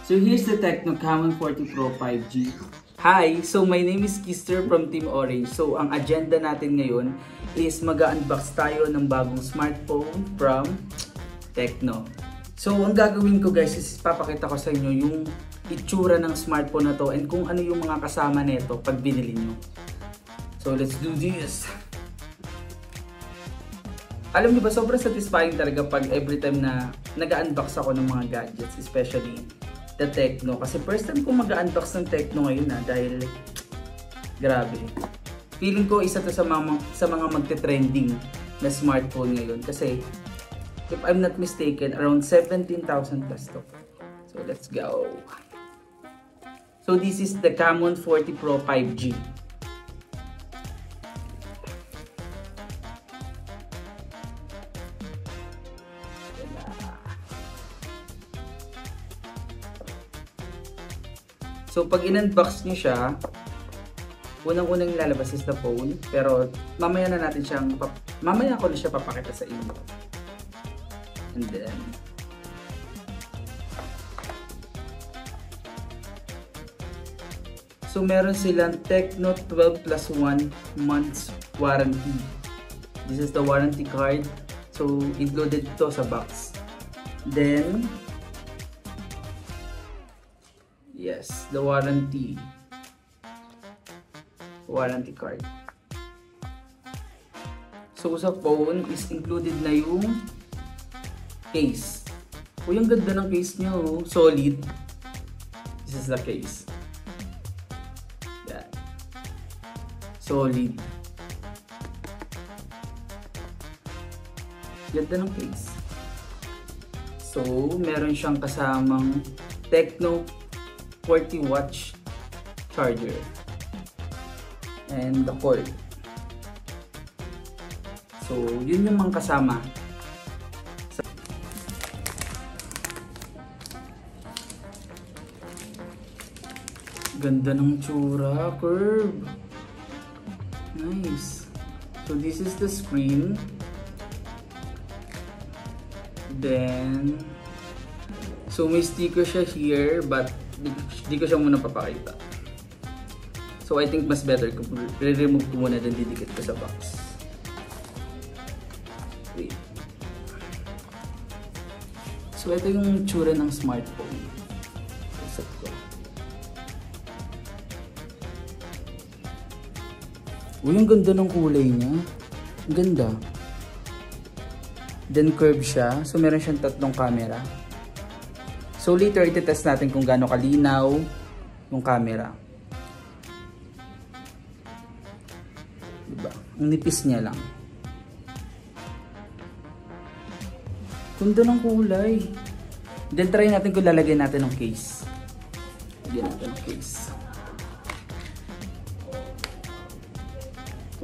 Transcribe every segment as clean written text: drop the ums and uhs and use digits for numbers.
So here's the Tecno Camon 40 Pro 5G. Hi! So my name is Kister from Team Orange. So ang agenda natin ngayon is mag-unbox tayo ng bagong smartphone from Tecno. So ang gagawin ko guys is papakita ko sa inyo yung itsura ng smartphone na to and kung ano yung mga kasama nito pag binili nyo. So let's do this! Alam niyo ba, sobrang satisfying talaga pag every time na nag-unbox ako ng mga gadgets, especially the Tecno. Kasi first time ko mag-unbox ng Tecno ngayon dahil grabe. Feeling ko isa to sa mga magte-trending na smartphone ngayon. Kasi if I'm not mistaken, around 17,000 plus to. So let's go. So this is the Camon 40 Pro 5G. So pag in-unbox nyo siya, unang-unang lalabas is the phone, pero mamaya ko na siya papakita sa inyo. And then so meron silang Tecno 12 plus 1 months warranty. This is the warranty card. So included ito sa box. Then yes, the warranty card. So sa phone is included na yung case. Uy, ang ganda ng case niya, oh. Solid. This is the case. Yan. Solid. Ganda ng case. So meron siyang kasamang Tecno 40 watch charger and the cord. So yun yung mga kasama. Ganda ng tsura, curve. Nice. So this is the screen. Then so may sticker siya here but di ko siya muna papakita. So I think mas better kung re-remove ko muna then didikit ko sa box. Wait. So ito yung tsura ng smartphone. Set ko. Uy, ang ganda ng kulay niya. Ang ganda. Then curve siya. So meron siyang tatlong camera. So later, iti-test natin kung gaano kalinaw yung camera. Diba? Ang nipis niya lang. Ganda ng kulay. Then try natin kung lalagyan natin ng case. Lagyan natin ng case.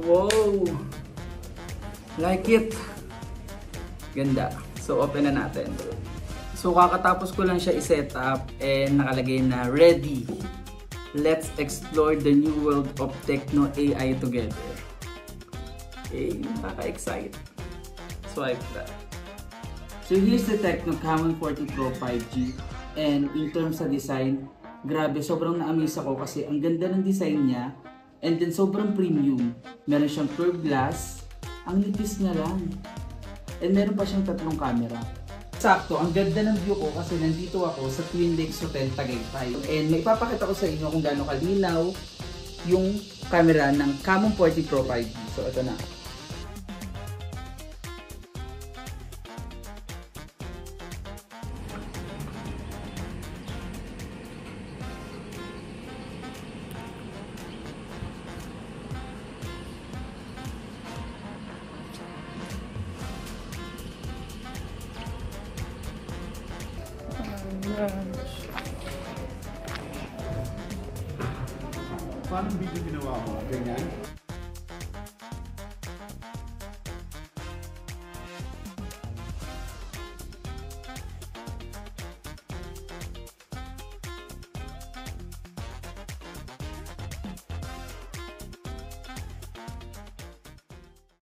Wow! Like it! Ganda. So open na natin. So kakatapos ko lang siya i-set up and nakalagay na ready. Let's explore the new world of Tecno AI together. Okay, nakaka-excite. Swipe that. So here's the Tecno Camon 40 Pro 5G. And in terms sa design, grabe, sobrang na-amaze ako kasi ang ganda ng design niya. And then sobrang premium. Meron siyang curved glass. Ang nipis niya lang. And meron pa siyang tatlong camera. Sakto, ang ganda ng view ko kasi nandito ako sa Twin Lakes Hotel Tagaytay. And may ipapakita ko sa inyo kung gaano kalinaw yung camera ng Camon 40 Pro 5G. So ito na. Paano video ginawa mo? Ganyan?